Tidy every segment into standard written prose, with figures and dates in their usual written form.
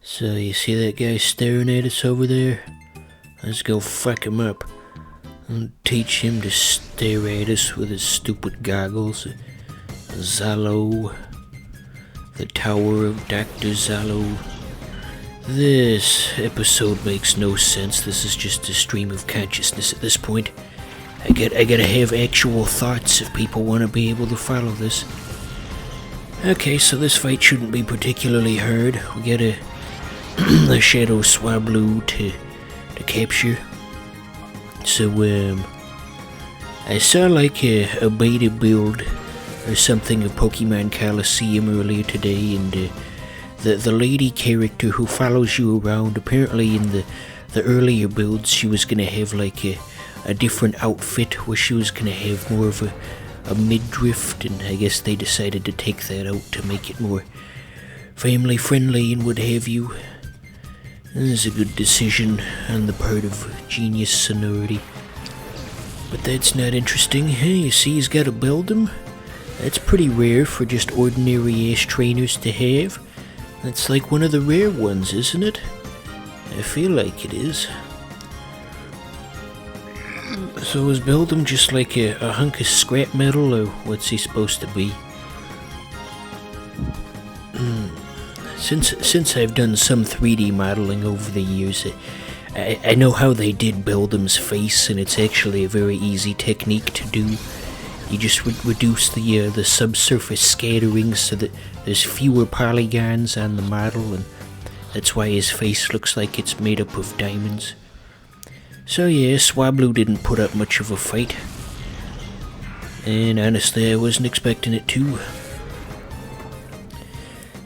So you see that guy staring at us over there? Let's go fuck him up. I'll teach him to stare at us with his stupid goggles. Zalo. The Tower of Dr. Zalo. This episode makes no sense. This is just a stream of consciousness at this point. I gotta have actual thoughts if people want to be able to follow this. Okay, so this fight shouldn't be particularly hard. We got a Shadow Swablu to capture. So, I saw like a beta build or something of Pokemon Colosseum earlier today, and the lady character who follows you around, apparently in the earlier builds, she was gonna have like a different outfit where she was gonna have more of a midriff, and I guess they decided to take that out to make it more family friendly and what have you. This is a good decision on the part of Genius Sonority. But that's not interesting. Hey, you see he's got a Beldum? That's pretty rare for just ordinary ass trainers to have. That's like one of the rare ones, isn't it? I feel like it is. So is Beldum just like a hunk of scrap metal, or what's he supposed to be? Since I've done some 3D modeling over the years, I know how they did Beldum's face, and it's actually a very easy technique to do. You just reduce the subsurface scattering so that there's fewer polygons on the model, and that's why his face looks like it's made up of diamonds. So yeah, Swablu didn't put up much of a fight. And honestly, I wasn't expecting it to.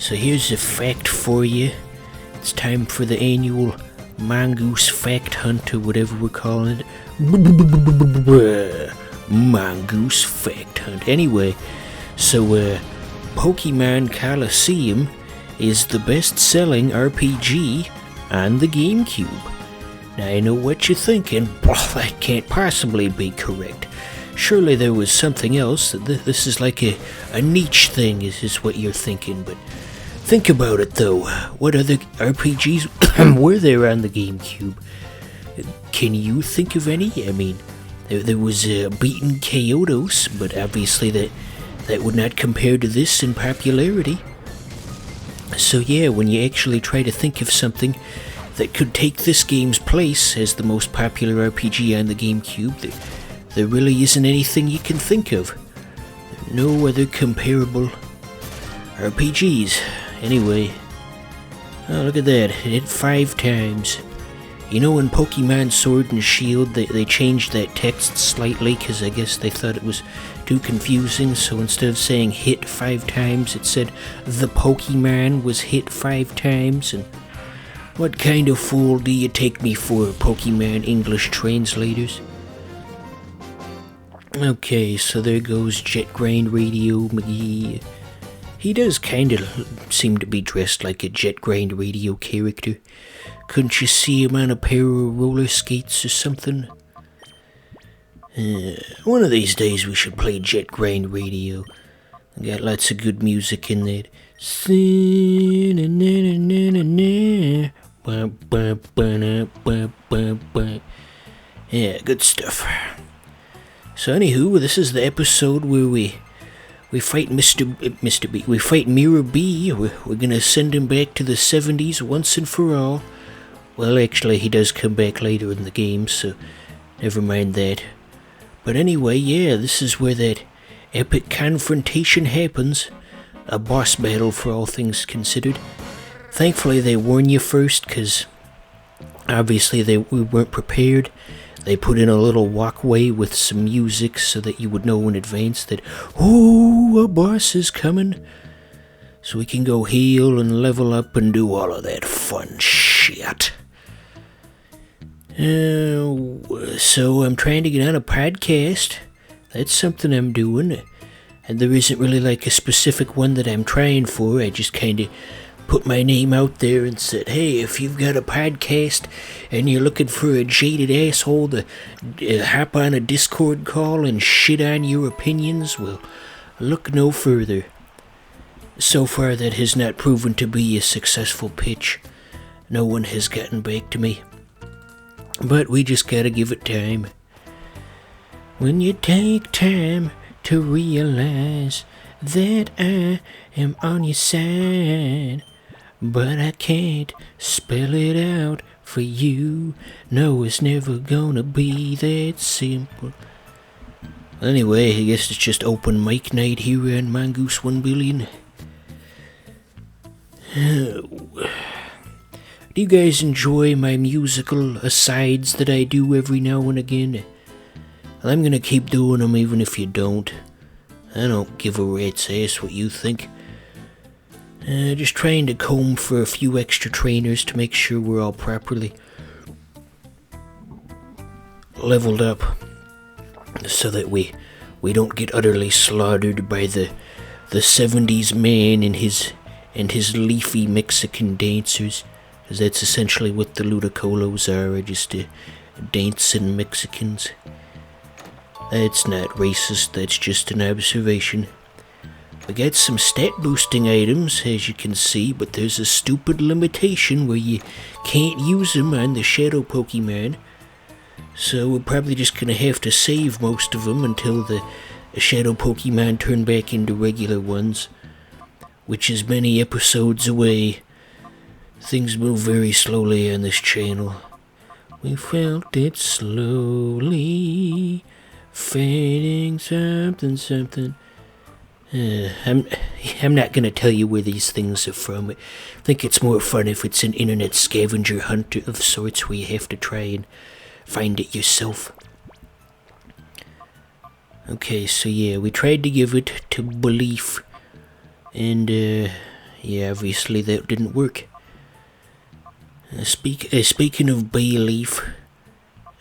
So here's a fact for you. It's time for the annual Mongoose Fact Hunt, or whatever we're calling it. Mongoose Fact Hunt. Anyway, so Pokemon Colosseum is the best-selling RPG on the GameCube. Now I know what you're thinking. Well, that can't possibly be correct. Surely there was something else. This is like a niche thing, is what you're thinking. But think about it though. What other RPGs were there on the GameCube? Can you think of any? I mean, there was Beaten Kyotos, but obviously that would not compare to this in popularity. So yeah, when you actually try to think of something that could take this game's place as the most popular RPG on the GameCube, there really isn't anything you can think of. No other comparable RPGs. Anyway, oh, look at that, it hit 5 times. You know, in Pokemon Sword and Shield, they changed that text slightly because I guess they thought it was too confusing, so instead of saying hit 5 times, it said the Pokemon was hit 5 times, and what kind of fool do you take me for, Pokemon English translators? Okay, so there goes Jet Grind Radio McGee. He does kind of seem to be dressed like a Jet Grind Radio character. Couldn't you see him on a pair of roller skates or something? One of these days we should play Jet Grind Radio. I got lots of good music in there. Yeah, good stuff. So anywho, this is the episode where we fight Mr. B. We fight Mirror B. We're gonna send him back to the 70s once and for all. Well, actually, he does come back later in the game, so never mind that. But anyway, yeah, this is where that epic confrontation happens. A boss battle, for all things considered. Thankfully, they warn you first, because obviously we weren't prepared. They put in a little walkway with some music so that you would know in advance that, oh, a boss is coming. So we can go heal and level up and do all of that fun shit. So I'm trying to get on a podcast. That's something I'm doing. And there isn't really like a specific one that I'm trying for. I just kind of put my name out there and said, hey, if you've got a podcast and you're looking for a jaded asshole to hop on a Discord call and shit on your opinions, well, look no further. So far, that has not proven to be a successful pitch. No one has gotten back to me. But we just gotta give it time. When you take time to realize that I am on your side, but I can't spell it out for you. No, it's never gonna be that simple. Anyway, I guess it's just open mic night here on Mongoose 1 Billion. Do you guys enjoy my musical asides that I do every now and again? I'm gonna keep doing them even if you don't. I don't give a rat's ass what you think. Just trying to comb for a few extra trainers to make sure we're all properly leveled up, so that we don't get utterly slaughtered by the 70s man and his leafy Mexican dancers, because that's essentially what the Ludicolos are, just dancing Mexicans. That's not racist, that's just an observation. We got some stat boosting items, as you can see, but there's a stupid limitation where you can't use them on the Shadow Pokemon. So we're probably just gonna have to save most of them until the Shadow Pokemon turn back into regular ones, which is many episodes away. Things move very slowly on this channel. We felt it slowly, fading something. I'm not gonna tell you where these things are from. I think it's more fun if it's an internet scavenger hunt of sorts where you have to try and find it yourself. Okay, so yeah, we tried to give it to Belief, and yeah, obviously that didn't work. Speaking of Bayleaf,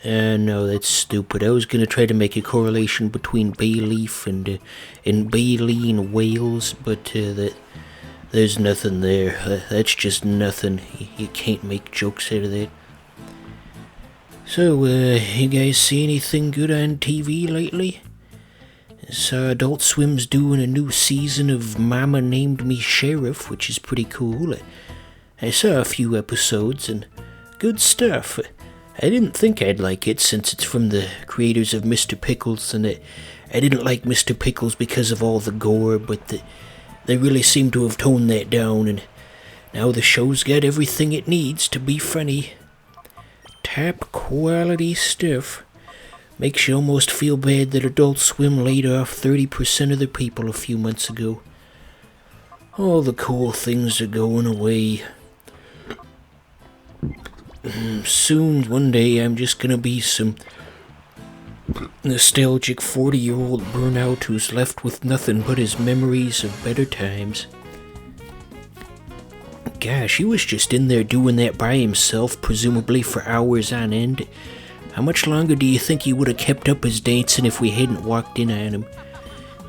no, that's stupid. I was gonna try to make a correlation between Bayleaf and baleen whales, but there's nothing there. That's just nothing. You can't make jokes out of that. So, you guys see anything good on TV lately? I saw Adult Swim's doing a new season of Mama Named Me Sheriff, which is pretty cool. I saw a few episodes, and good stuff. I didn't think I'd like it since it's from the creators of Mr. Pickles, and I didn't like Mr. Pickles because of all the gore, but they really seem to have toned that down, and now the show's got everything it needs to be funny. Top quality stuff. Makes you almost feel bad that Adult Swim laid off 30% of the people a few months ago. All the cool things are going away. Soon, one day, I'm just gonna be some nostalgic 40-year-old burnout who's left with nothing but his memories of better times. Gosh, he was just in there doing that by himself, presumably for hours on end. How much longer do you think he would have kept up his dancing if we hadn't walked in on him?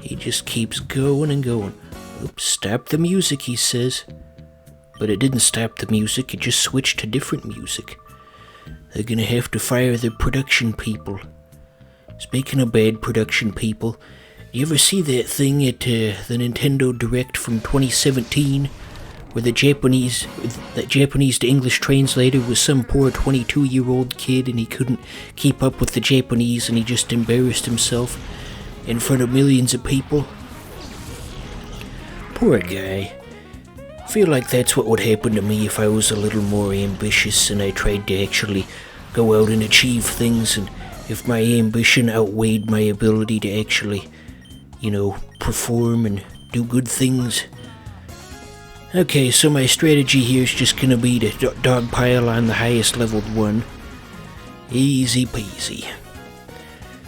He just keeps going and going. Oops, stop the music, he says. But it didn't stop the music, it just switched to different music. They're gonna have to fire their production people. Speaking of bad production people, you ever see that thing at the Nintendo Direct from 2017? Where that Japanese to English translator was some poor 22-year-old kid and he couldn't keep up with the Japanese and he just embarrassed himself in front of millions of people? Poor guy. I feel like that's what would happen to me if I was a little more ambitious and I tried to actually go out and achieve things, and if my ambition outweighed my ability to actually, perform and do good things. Okay, so my strategy here is just gonna be to dogpile on the highest leveled one. Easy peasy.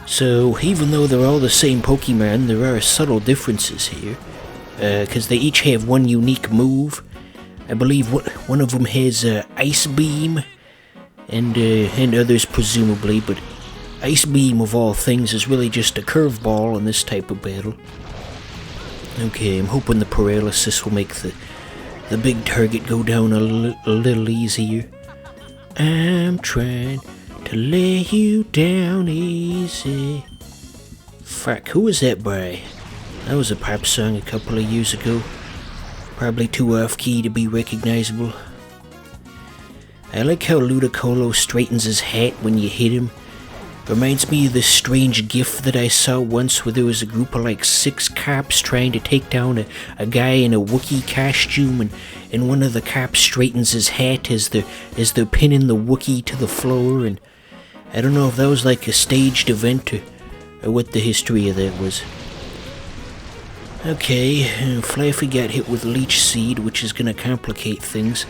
So, even though they're all the same Pokemon, there are subtle differences here. Because they each have one unique move. I believe one of them has Ice Beam, and others presumably, but Ice Beam of all things is really just a curveball in this type of battle. Okay, I'm hoping the paralysis will make the big target go down a little easier. I'm trying to lay you down easy. Fuck, who was that by? That was a pop song a couple of years ago. Probably too off-key to be recognizable. I like how Ludicolo straightens his hat when you hit him. Reminds me of this strange gif that I saw once where there was a group of like 6 cops trying to take down a guy in a Wookiee costume, and one of the cops straightens his hat as they're pinning the Wookiee to the floor, and I don't know if that was like a staged event or what the history of that was. Okay, Flaffy got hit with leech seed, which is gonna complicate things.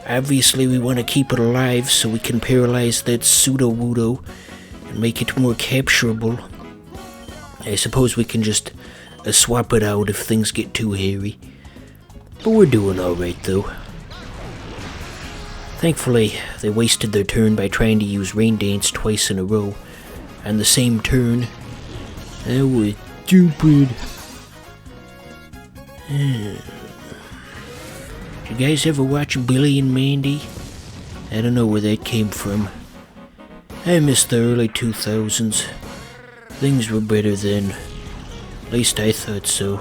Obviously we want to keep it alive so we can paralyze that pseudo-wudo and make it more capturable. I suppose we can just swap it out if things get too hairy. But we're doing alright though. Thankfully, they wasted their turn by trying to use Rain Dance twice in a row. On the same turn. That was stupid. Did you guys ever watch Billy and Mandy? I don't know where that came from. I miss the early 2000s. Things were better then. At least I thought so.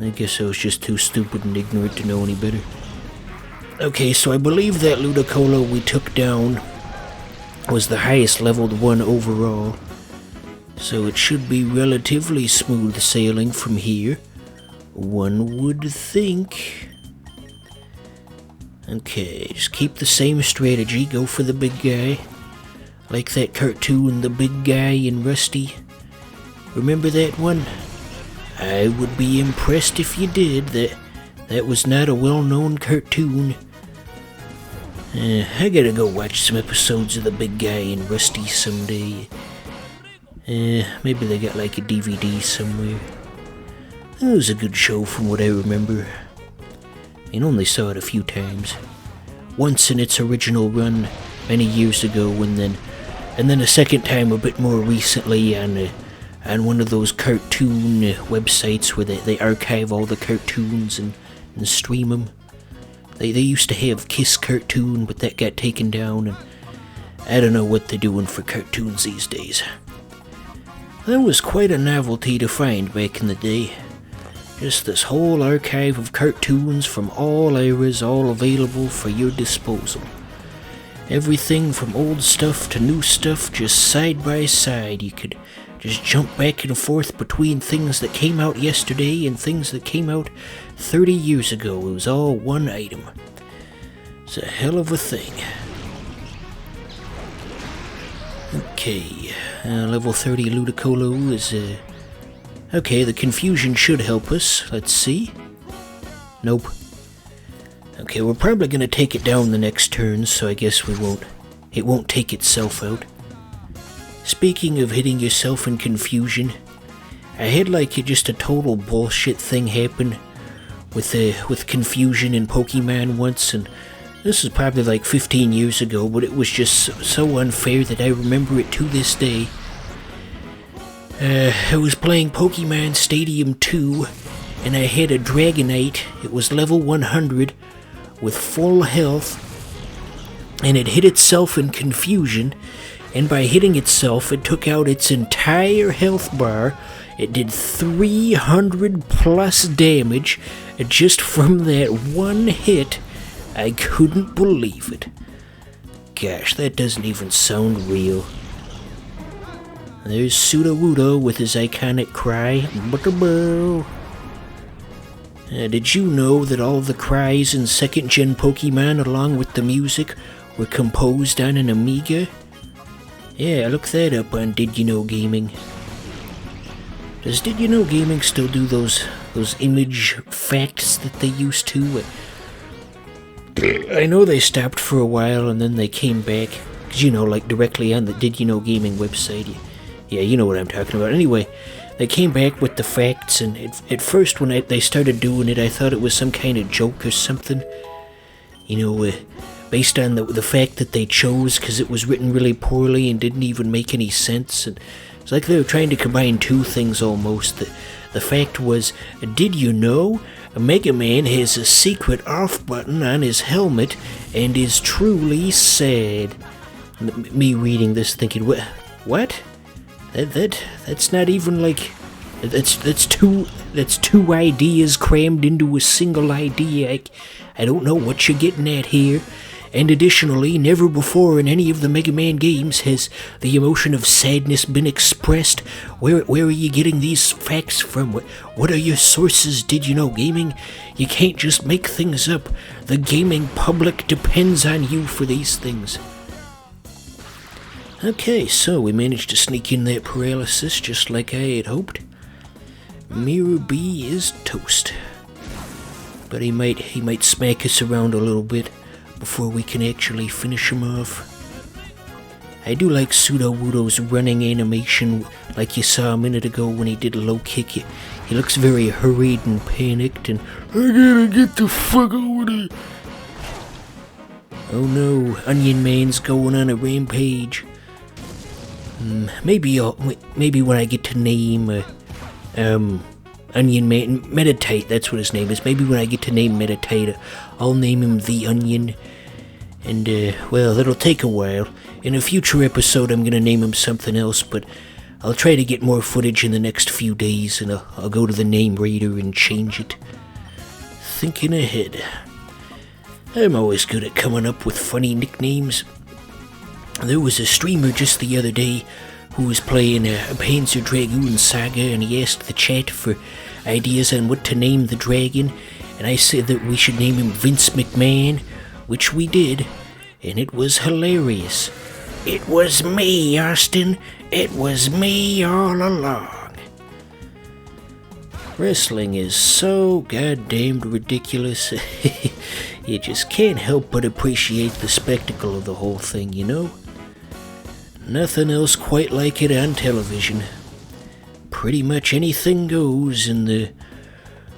I guess I was just too stupid and ignorant to know any better. Okay, so I believe that Ludicolo we took down was the highest leveled one overall. So it should be relatively smooth sailing from here. One would think. Okay, just keep the same strategy, go for the big guy. Like that cartoon, The Big Guy in Rusty. Remember that one? I would be impressed if you did. That was not a well-known cartoon. I gotta go watch some episodes of The Big Guy in Rusty someday. Maybe they got like a DVD somewhere. It was a good show from what I remember. I only saw it a few times. Once in its original run, many years ago, and then a second time a bit more recently on one of those cartoon websites where they archive all the cartoons and stream them. They used to have Kiss Cartoon, but that got taken down, and I don't know what they're doing for cartoons these days. That was quite a novelty to find back in the day. Just this whole archive of cartoons from all eras, all available for your disposal. Everything from old stuff to new stuff, just side by side. You could just jump back and forth between things that came out yesterday and things that came out 30 years ago. It was all one item. It's a hell of a thing. Okay, level 30 Ludicolo is, okay, the confusion should help us. Let's see. Nope. Okay, we're probably gonna take it down the next turn, so I guess it won't take itself out. Speaking of hitting yourself in confusion, I had like just a total bullshit thing happen with confusion in Pokemon once, and this is probably like 15 years ago, but it was just so unfair that I remember it to this day. I was playing Pokemon Stadium 2, and I had a Dragonite. It was level 100, with full health, and it hit itself in confusion, and by hitting itself, it took out its entire health bar. It did 300 plus damage just from that one hit. I couldn't believe it. Gosh, that doesn't even sound real. There's Sudowoodo with his iconic cry, Butterbell. Did you know that all the cries in 2nd Gen Pokemon, along with the music, were composed on an Amiga? Yeah, look that up on Did You Know Gaming. Does Did You Know Gaming still do those image facts that they used to? I know they stopped for a while and then they came back. Because, like directly on the Did You Know Gaming website. Yeah, you know what I'm talking about. Anyway, they came back with the facts, and at first when they started doing it, I thought it was some kind of joke or something. Based on the fact that they chose, because it was written really poorly and didn't even make any sense. And it's like they were trying to combine two things almost. The fact was, did you know Mega Man has a secret off button on his helmet and is truly sad? Me reading this thinking, what? That's not even like, that's two ideas crammed into a single idea. I don't know what you're getting at here. And additionally, never before in any of the Mega Man games has the emotion of sadness been expressed. Where are you getting these facts from? What are your sources? Did you know gaming? You can't just make things up. The gaming public depends on you for these things. Okay, so we managed to sneak in that paralysis just like I had hoped. Mirror B is toast. But he might smack us around a little bit before we can actually finish him off. I do like Sudowoodo's running animation like you saw a minute ago when he did a low kick. He looks very hurried and panicked and I gotta get the fuck over there. Oh no, Onion Man's going on a rampage. Maybe when I get to name Onion Man, Meditate, that's what his name is. Maybe when I get to name Meditate, I'll name him The Onion. And, well, that'll take a while. In a future episode, I'm gonna name him something else, but I'll try to get more footage in the next few days, and I'll go to the name reader and change it. Thinking ahead. I'm always good at coming up with funny nicknames. There was a streamer just the other day who was playing a Panzer Dragoon Saga, and he asked the chat for ideas on what to name the dragon, and I said that we should name him Vince McMahon, which we did, and it was hilarious. It was me, Austin. It was me all along. Wrestling is so goddamned ridiculous. You just can't help but appreciate the spectacle of the whole thing, you know? Nothing else quite like it on television. Pretty much anything goes in the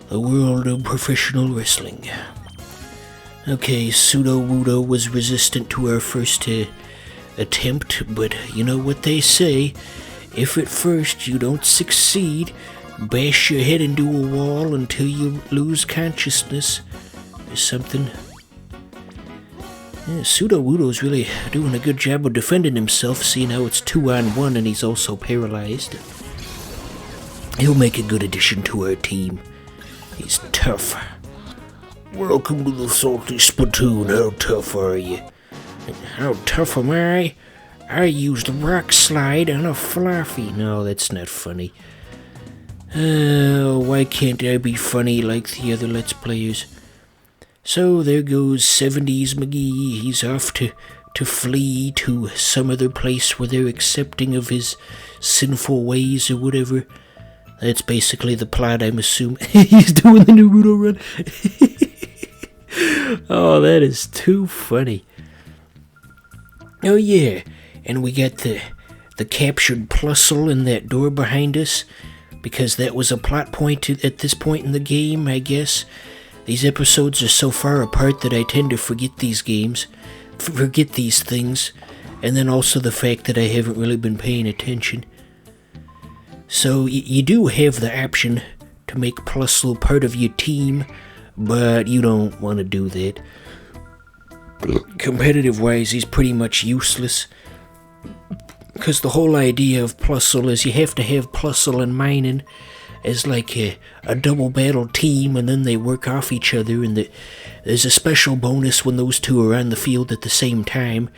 world of professional wrestling. Okay, Sudowoodo was resistant to our first attempt, but you know what they say. If at first you don't succeed, bash your head into a wall until you lose consciousness or something. Yeah, Sudowoodo's really doing a good job of defending himself, seeing how it's 2-on-1 and he's also paralyzed. He'll make a good addition to our team. He's tough. Welcome to the Salty Spittoon. How tough are you? How tough am I? I used a rock slide on a fluffy. No, that's not funny. Why can't I be funny like the other Let's Players? So there goes 70s McGee. He's off to flee to some other place where they're accepting of his sinful ways or whatever. That's basically the plot, I'm assuming. He's doing the Naruto run. Oh, that is too funny. Oh yeah, and we got the captured Plusle in that door behind us, because that was a plot point at this point in the game, I guess. These episodes are so far apart that I tend to forget these things, and then also the fact that I haven't really been paying attention. So you do have the option to make Plusle part of your team, but you don't want to do that. Competitive-wise, he's pretty much useless, because the whole idea of Plusle is you have to have Plusle and Minun as like a double battle team, and then they work off each other, and there's a special bonus when those two are on the field at the same time.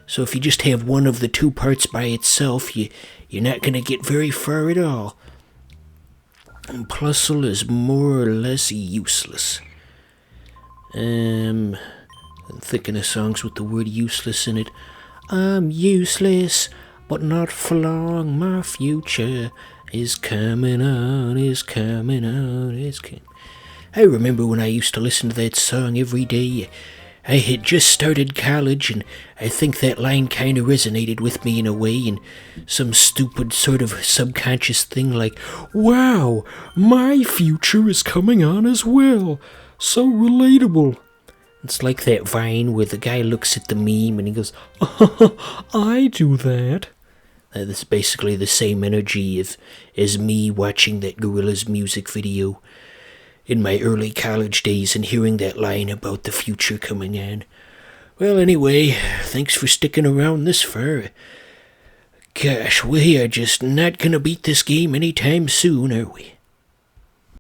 So if you just have one of the two parts by itself, you're not going to get very far at all. And Plusle is more or less useless. I'm thinking of songs with the word useless in it. I'm useless, but not for long. My future is coming on, is coming on, is coming. I remember when I used to listen to that song every day. I had just started college, and I think that line kind of resonated with me in a way, in some stupid sort of subconscious thing like, wow, my future is coming on as well. So relatable. It's like that Vine where the guy looks at the meme and he goes, I do that. That's basically the same energy as me watching that Gorillaz music video in my early college days and hearing that line about the future coming on. Well, anyway, thanks for sticking around this far. Gosh, we are just not gonna beat this game anytime soon, are we?